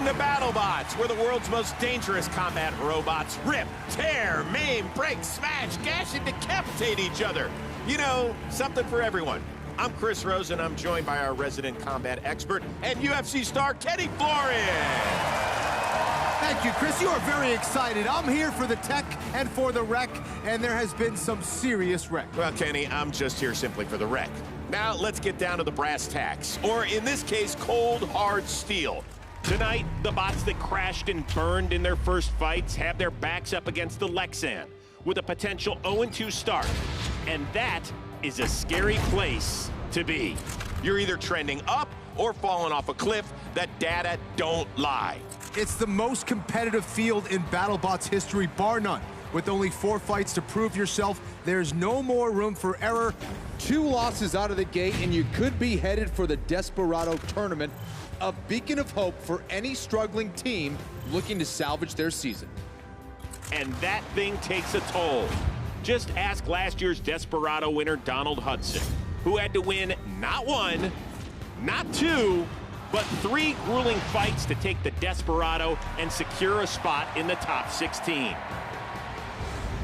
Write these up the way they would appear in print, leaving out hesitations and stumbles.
to BattleBots, where the world's most dangerous combat robots rip, tear, maim, break, smash, gash, and decapitate each other. You know, something for everyone. I'm Chris Rose, and I'm joined by our resident combat expert and UFC star, Kenny Florian. Thank you, Chris. You are very excited. I'm here for the tech and for the wreck, and there has been some serious wreck. Well, Kenny, I'm just here simply for the wreck. Now, let's get down to the brass tacks, or in this case, cold, hard steel. Tonight, the bots that crashed and burned in their first fights have their backs up against the Lexan with a potential 0-2 start. And that is a scary place to be. You're either trending up or falling off a cliff. That data don't lie. It's the most competitive field in BattleBots history, bar none. With only 4 fights to prove yourself, there's no more room for error. 2 losses out of the gate, and you could be headed for the Desperado tournament, a beacon of hope for any struggling team looking to salvage their season. And that thing takes a toll. Just ask last year's Desperado winner, Donald Hudson, who had to win not 1, not 2, but 3 grueling fights to take the Desperado and secure a spot in the top 16.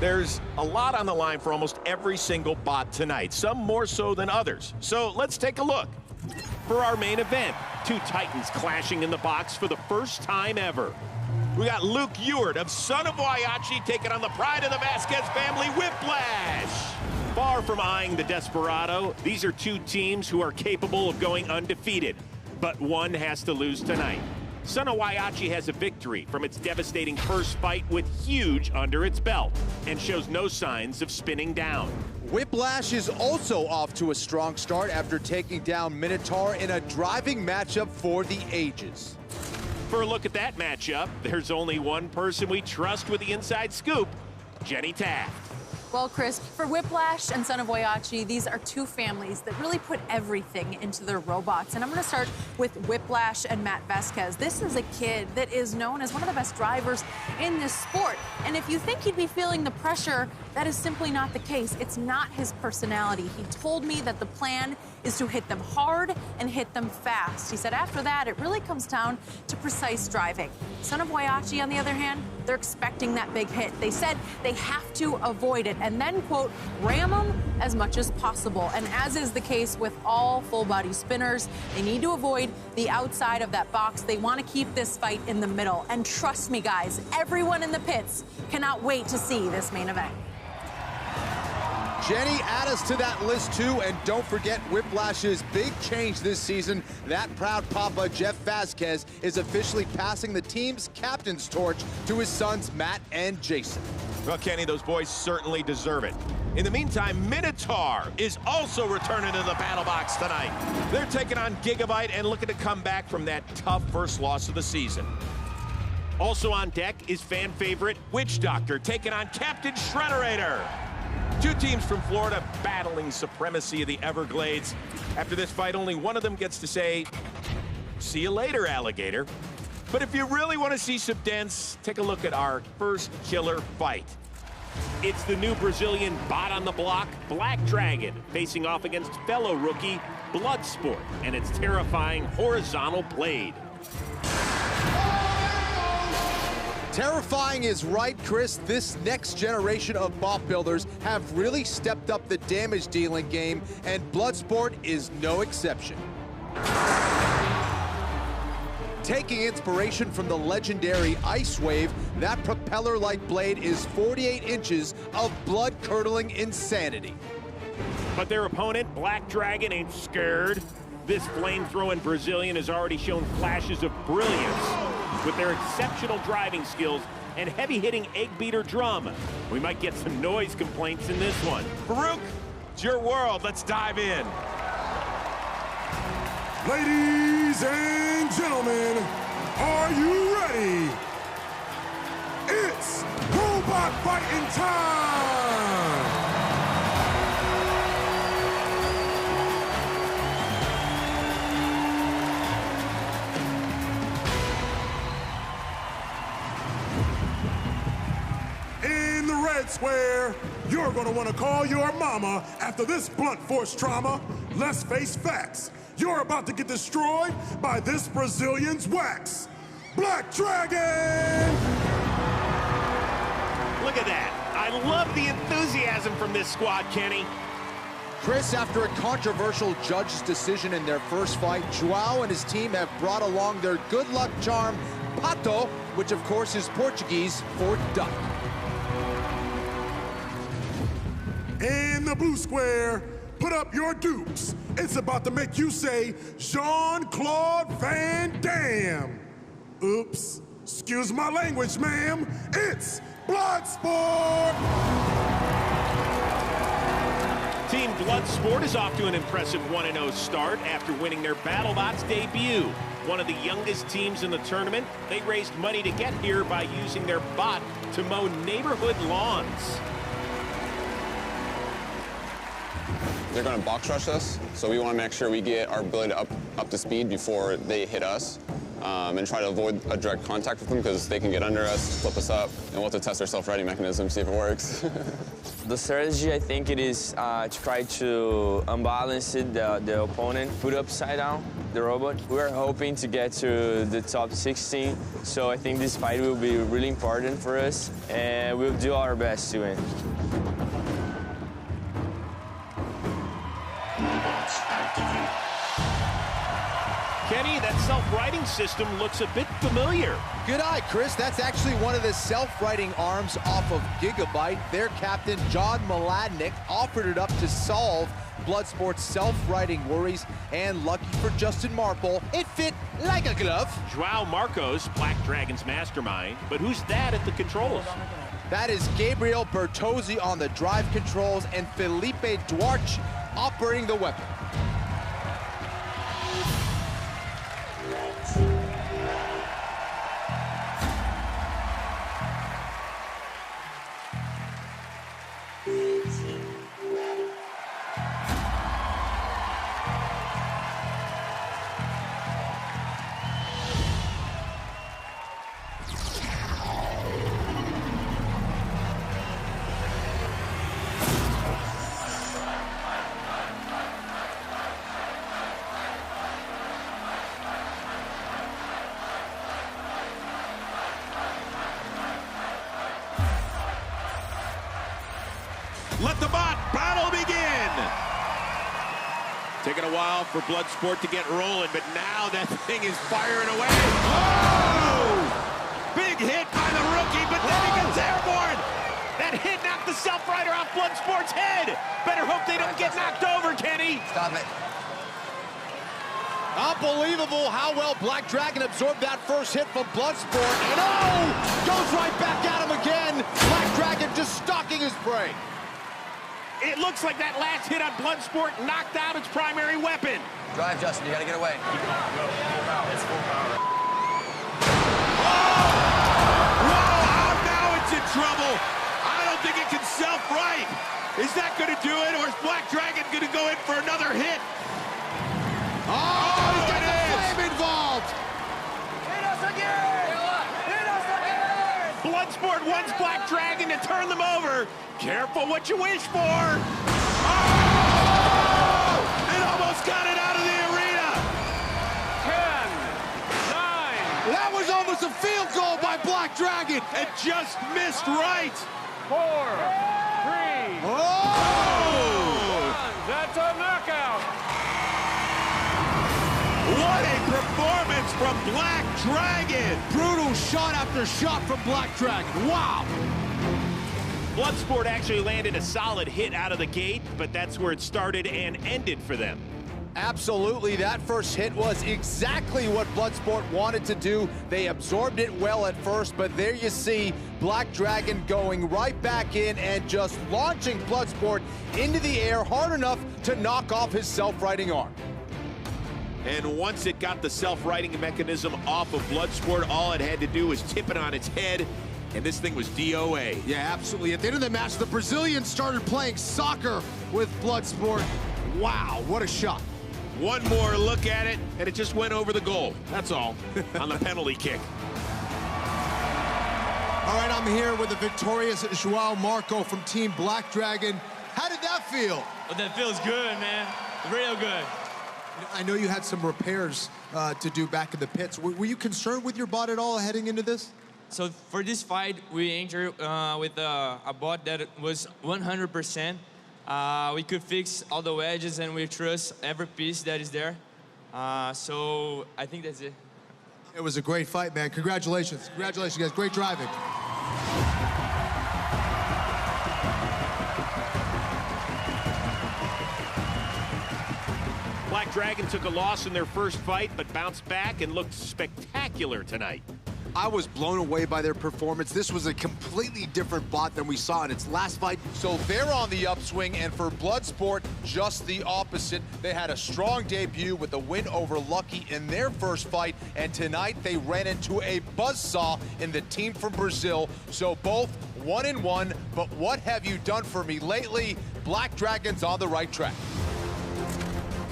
There's a lot on the line for almost every single bot tonight, some more so than others. So let's take a look. For our main event, 2 titans clashing in the box for the first time ever. We got Luke Ewart of Son of Waiachi taking on the pride of the Vasquez family, Whiplash. Far from eyeing the Desperado, these are 2 teams who are capable of going undefeated, but one has to lose tonight. Son of Waiachi has a victory from its devastating first fight with Huge under its belt and shows no signs of spinning down. Whiplash is also off to a strong start after taking down Minotaur in a driving matchup for the ages. For a look at that matchup, there's only one person we trust with the inside scoop, Jenny Taft. Well, Chris, for Whiplash and Son of Waiachi, these are 2 families that really put everything into their robots. And I'm going to start with Whiplash and Matt Vasquez. This is a kid that is known as one of the best drivers in this sport. And if you think he'd be feeling the pressure, that is simply not the case. It's not his personality. He told me that the plan is to hit them hard and hit them fast. He said after that, it really comes down to precise driving. Son of Waiachi, on the other hand, they're expecting that big hit. They said they have to avoid it and then, quote, ram them as much as possible. And as is the case with all full-body spinners, they need to avoid the outside of that box. They want to keep this fight in the middle. And trust me, guys, everyone in the pits cannot wait to see this main event. Jenny, add us to that list too, and don't forget Whiplash's big change this season. That proud papa, Jeff Vasquez, is officially passing the team's captain's torch to his sons, Matt and Jason. Well, Kenny, those boys certainly deserve it. In the meantime, Minotaur is also returning to the battle box tonight. They're taking on Gigabyte and looking to come back from that tough first loss of the season. Also on deck is fan favorite Witch Doctor taking on Captain Shrederator. 2 teams from Florida battling supremacy of the Everglades. After this fight, only one of them gets to say, "See you later, alligator." But if you really want to see some dents, take a look at our first killer fight. It's the new Brazilian bot on the block, Black Dragon, facing off against fellow rookie Bloodsport and its terrifying horizontal blade. Terrifying is right, Chris. This next generation of bot builders have really stepped up the damage dealing game, and Bloodsport is no exception. Taking inspiration from the legendary Ice Wave, that propeller-like blade is 48 inches of blood-curdling insanity. But their opponent, Black Dragon, ain't scared. This flame-throwing Brazilian has already shown flashes of brilliance with their exceptional driving skills and heavy-hitting egg-beater drum. We might get some noise complaints in this one. Farouk, it's your world. Let's dive in. Ladies and gentlemen, are you ready? It's robot fighting time! In the red square, you're gonna wanna call your mama after this blunt force trauma. Let's face facts. You're about to get destroyed by this Brazilian's wax. Black Dragon! Look at that. I love the enthusiasm from this squad, Kenny. Chris, after a controversial judge's decision in their first fight, João and his team have brought along their good luck charm, Pato, which of course is Portuguese for duck. In the blue square, put up your dukes. It's about to make you say Jean-Claude Van Damme. Oops, excuse my language, ma'am. It's Bloodsport! Team Bloodsport is off to an impressive 1-0 start after winning their BattleBots debut. One of the youngest teams in the tournament, they raised money to get here by using their bot to mow neighborhood lawns. They're going to box rush us, so we want to make sure we get our ability up to speed before they hit us, and try to avoid a direct contact with them because they can get under us, flip us up, and we'll have to test our self-righting mechanism, see if it works. The strategy, I think it is to try to unbalance the opponent, put upside down the robot. We're hoping to get to the top 16, so I think this fight will be really important for us, and we'll do our best to win. Kenny, that self-righting system looks a bit familiar. Good eye, Chris. That's actually one of the self-righting arms off of Gigabyte. Their captain, John Mladnick, offered it up to solve Bloodsport's self-righting worries, and lucky for Justin Marple, it fit like a glove. João Marcos, Black Dragon's mastermind, but who's that at the controls? That is Gabriel Bertozzi on the drive controls and Felipe Duarte operating the weapon. Let the bot battle begin! Taking a while for Bloodsport to get rolling, but now that thing is firing away. Oh! Big hit by the rookie, but then he gets airborne! That hit knocked the self-rider off Bloodsport's head! Better hope they don't get knocked over, Kenny! Stop it. Unbelievable how well Black Dragon absorbed that first hit from Bloodsport, and oh! Goes right back at him again! Black Dragon just stalking his prey. It looks like that last hit on Bloodsport knocked out its primary weapon. Drive, Justin, you gotta get away. Keep going, go, full power, it's full power. Whoa, now it's in trouble. I don't think it can self-right. Is that gonna do it, or is Black Dragon gonna go in for another hit? Oh, he's got the flame involved. Hit us again! Hit us again! Bloodsport wants Black Dragon to turn them over. Careful what you wish for. Oh! It almost got it out of the arena. 10, 9. That was almost a field goal by Black Dragon. It just missed right. 4, 3. Oh! That's a knockout. What a performance from Black Dragon. Brutal shot after shot from Black Dragon. Wow. Bloodsport actually landed a solid hit out of the gate, but that's where it started and ended for them. Absolutely, that first hit was exactly what Bloodsport wanted to do. They absorbed it well at first, but there you see Black Dragon going right back in and just launching Bloodsport into the air hard enough to knock off his self-righting arm. And once it got the self-righting mechanism off of Bloodsport, all it had to do was tip it on its head, and this thing was DOA. Yeah, absolutely. At the end of the match, the Brazilians started playing soccer with Bloodsport. Wow, what a shot. One more look at it, and it just went over the goal. That's all, on the penalty kick. All right, I'm here with the victorious João Marco from Team Black Dragon. How did that feel? Well, that feels good, man. Real good. I know you had some repairs to do back in the pits. Were you concerned with your bot at all heading into this? So for this fight, we entered with a bot that was 100%. We could fix all the wedges and we trust every piece that is there. So I think that's it. It was a great fight, man. Congratulations. Congratulations, guys. Great driving. Black Dragon took a loss in their first fight, but bounced back and looked spectacular tonight. I was blown away by their performance. This was a completely different bot than we saw in its last fight. So they're on the upswing, and for Bloodsport, just the opposite. They had a strong debut with a win over Lucky in their first fight, and tonight they ran into a buzzsaw in the team from Brazil. So both 1-1, but what have you done for me lately? Black Dragon's on the right track.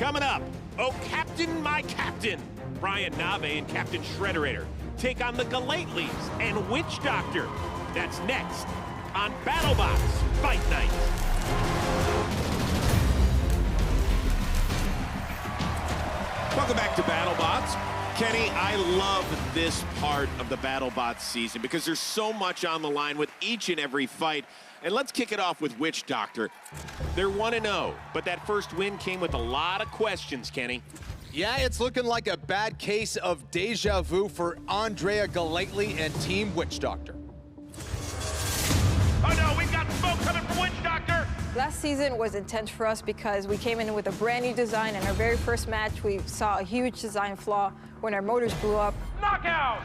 Coming up, oh Captain, my Captain, Brian Nave and Captain Shrederator take on the Galatleys and Witch Doctor. That's next on BattleBots Fight Night. Welcome back to BattleBots. Kenny, I love this part of the BattleBots season because there's so much on the line with each and every fight. And let's kick it off with Witch Doctor. They're 1-0, but that first win came with a lot of questions, Kenny. Yeah, it's looking like a bad case of deja vu for Andrea Galately and Team Witch Doctor. Oh no, we've got smoke coming from Witch Doctor! Last season was intense for us because we came in with a brand new design. In our very first match, we saw a huge design flaw when our motors blew up. Knockout!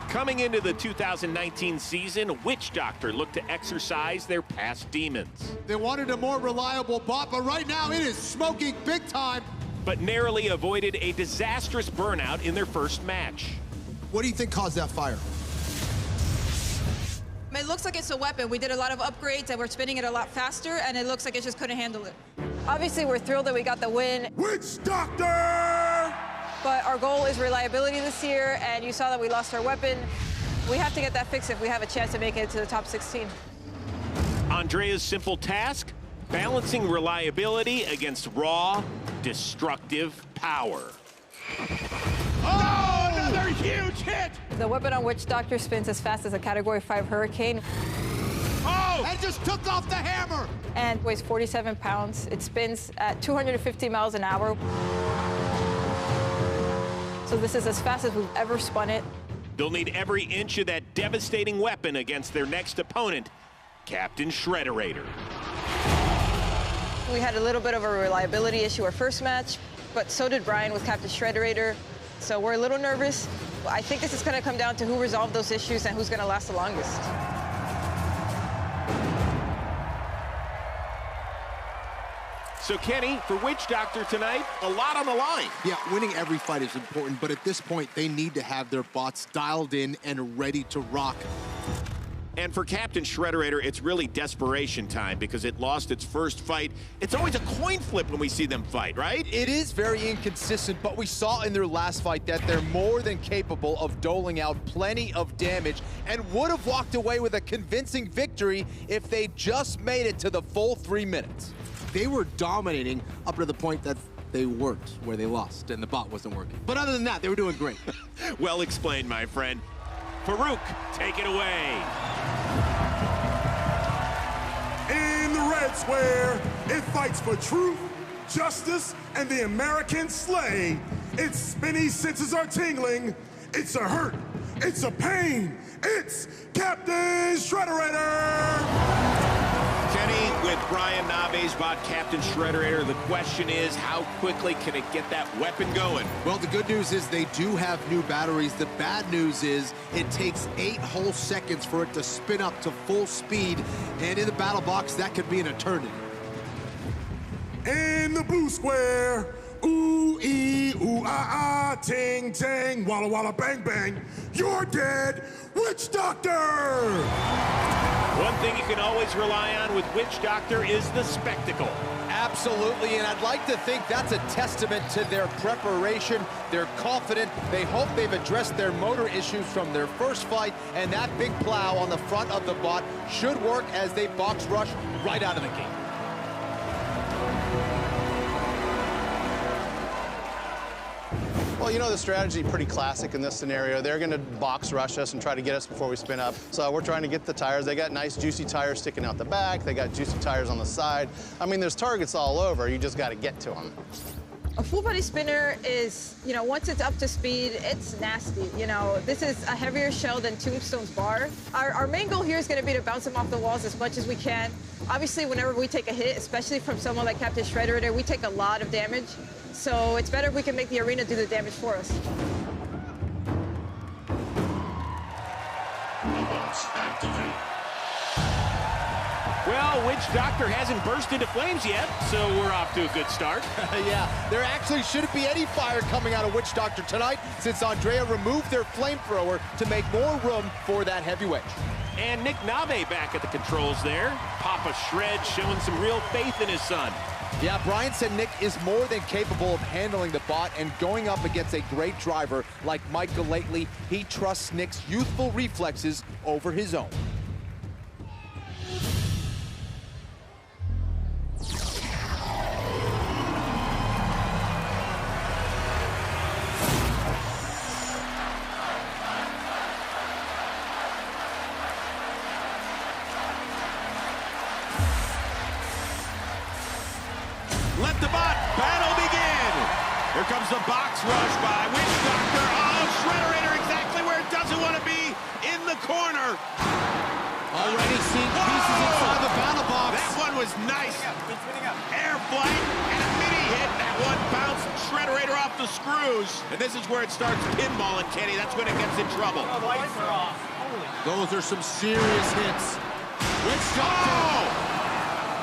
Coming into the 2019 season, Witch Doctor looked to exercise their past demons. They wanted a more reliable bot, but right now it is smoking big time. But narrowly avoided a disastrous burnout in their first match. What do you think caused that fire? It looks like it's a weapon. We did a lot of upgrades and we're spinning it a lot faster, and it looks like it just couldn't handle it. Obviously, we're thrilled that we got the win. Witch Doctor! But our goal is reliability this year, and you saw that we lost our weapon. We have to get that fixed if we have a chance to make it to the top 16. Andrea's simple task, balancing reliability against raw, destructive power. Oh, another huge hit! The weapon on Witch Doctor spins as fast as a Category 5 Hurricane. Oh! And just took off the hammer! And weighs 47 pounds. It spins at 250 miles an hour. So this is as fast as we've ever spun it. They'll need every inch of that devastating weapon against their next opponent, Captain Shrederator. We had a little bit of a reliability issue our first match, but so did Brian with Captain Shrederator. So we're a little nervous. I think this is going to come down to who resolved those issues and who's going to last the longest. So, Kenny, for Witch Doctor tonight, a lot on the line. Yeah, winning every fight is important, but at this point, they need to have their bots dialed in and ready to rock. And for Captain Shrederator, it's really desperation time because it lost its first fight. It's always a coin flip when we see them fight, right? It is very inconsistent, but we saw in their last fight that they're more than capable of doling out plenty of damage and would have walked away with a convincing victory if they just made it to the full 3 minutes. They were dominating up to the point that they weren't, where they lost, and the bot wasn't working. But other than that, they were doing great. Well explained, my friend. Farouk, take it away. In the red square, it fights for truth, justice, and the American slay. Its spinny senses are tingling. It's a hurt. It's a pain. It's Captain Shrederator! Kenny, with Brian Nave's bot, Captain Shrederator, the question is, how quickly can it get that weapon going? Well, the good news is they do have new batteries. The bad news is it takes 8 whole seconds for it to spin up to full speed, and in the battle box, that could be an eternity. In the blue square, ooh, ee, ooh, ah, ah, ting, tang, walla, walla, bang, bang, you're dead, Witch Doctor! One thing you can always rely on with Witch Doctor is the spectacle. Absolutely, and I'd like to think that's a testament to their preparation. They're confident. They hope they've addressed their motor issues from their first fight, and that big plow on the front of the bot should work as they box rush right out of the gate. Well, you know, the strategy pretty classic in this scenario. They're going to box rush us and try to get us before we spin up. So we're trying to get the tires. They got nice juicy tires sticking out the back. They got juicy tires on the side. I mean, there's targets all over. You just got to get to them. A full body spinner is, you know, once it's up to speed, it's nasty. You know, this is a heavier shell than Tombstone's bar. Our main goal here is going to be to bounce them off the walls as much as we can. Obviously, whenever we take a hit, especially from someone like Captain Shrederator, we take a lot of damage. So it's better if we can make the arena do the damage for us. Well, Witch Doctor hasn't burst into flames yet, so we're off to a good start. Yeah, there actually shouldn't be any fire coming out of Witch Doctor tonight since Andrea removed their flamethrower to make more room for that heavy wedge. And Nick Nave back at the controls there. Papa Shred showing some real faith in his son. Yeah, Brian said Nick is more than capable of handling the bot and going up against a great driver like Micah lately. He trusts Nick's youthful reflexes over his own. Let the bot battle begin. Here comes the box rush by Witch Doctor. Oh, Shrederator exactly where it doesn't want to be, in the corner. Already seeing pieces inside the battle box. That one was nice. Air flight and a mini hit. That one bounced Shrederator off the screws. And this is where it starts pinballing, Kenny. That's when it gets in trouble. Oh, the lights are off. Those are some serious hits. Witch Doctor.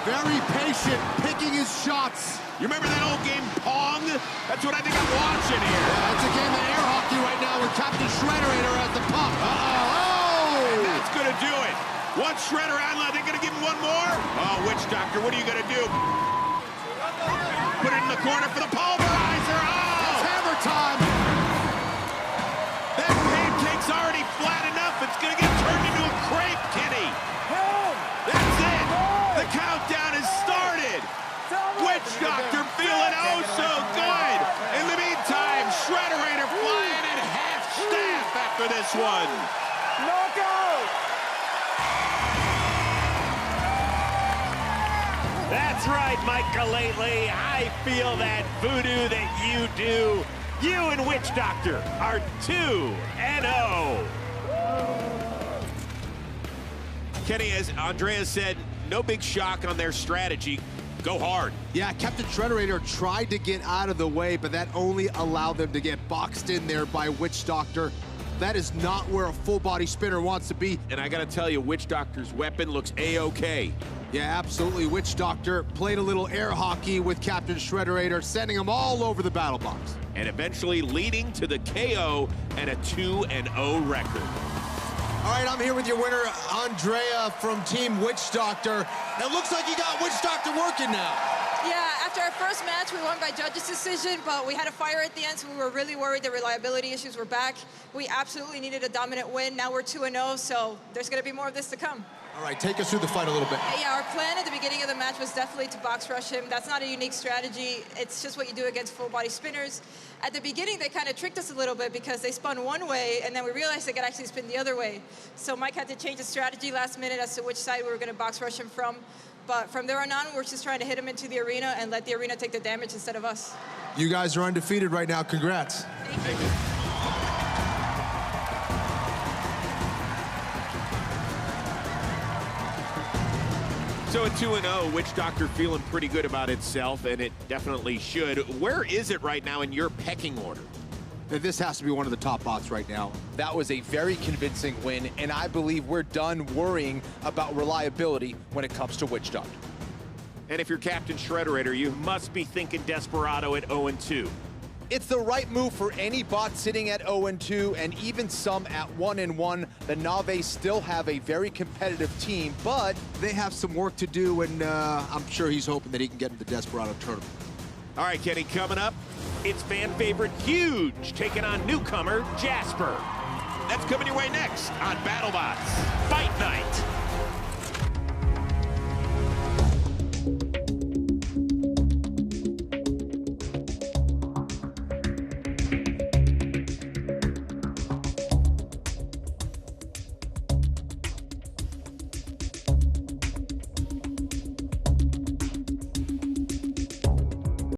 Very patient, picking his shots. You remember that old game Pong? That's what I think I'm watching here. Yeah, it's a game of air hockey right now with Captain Shrederator at the pump. And that's going to do it. One Shredder outlet, they're going to give him one more? Oh, Witch Doctor, what are you going to do? Put it in the corner for the pulverizer. Oh! It's hammer time. That pancake's already flat enough. It's going to get turned into a crepe, Kenny. That's it. The countdown has started. Witch Doctor feeling oh so good. In the meantime, Shrederator flying at half staff after this one. Knockout! That's right, Micah lately. I feel that voodoo that you do. You and Witch Doctor are 2-0. Kenny, as Andrea said, no big shock on their strategy. Go hard. Yeah, Captain Shrederator tried to get out of the way, but that only allowed them to get boxed in there by Witch Doctor. That is not where a full-body spinner wants to be. And I gotta tell you, Witch Doctor's weapon looks A-OK. Yeah, absolutely. Witch Doctor played a little air hockey with Captain Shrederator, sending him all over the battle box. And eventually leading to the KO and a 2-0 record. All right, I'm here with your winner, Andrea from Team Witch Doctor. It looks like you got Witch Doctor working now. Yeah, after our first match, we won by judge's decision, but we had a fire at the end, so we were really worried the reliability issues were back. We absolutely needed a dominant win. Now we're 2-0, so there's going to be more of this to come. All right, take us through the fight a little bit. Yeah, our plan at the beginning of the match was definitely to box rush him. That's not a unique strategy. It's just what you do against full-body spinners. At the beginning, they kind of tricked us a little bit because they spun one way, and then we realized they could actually spin the other way. So Mike had to change his strategy last minute as to which side we were going to box rush him from. But from there on, we're just trying to hit him into the arena and let the arena take the damage instead of us. You guys are undefeated right now. Congrats. Thank you. So at 2-0, Witch Doctor feeling pretty good about itself, and it definitely should. Where is it right now in your pecking order? This has to be one of the top bots right now. That was a very convincing win, and I believe we're done worrying about reliability when it comes to Witch Doctor. And if you're Captain Shrederator, you must be thinking Desperado at 0-2. It's the right move for any bot sitting at 0-2 and even some at 1-1. The Naves still have a very competitive team, but they have some work to do, and I'm sure he's hoping that he can get into the Desperado tournament. All right, Kenny, coming up, it's fan favorite Huge taking on newcomer Jasper. That's coming your way next on BattleBots Fight Night.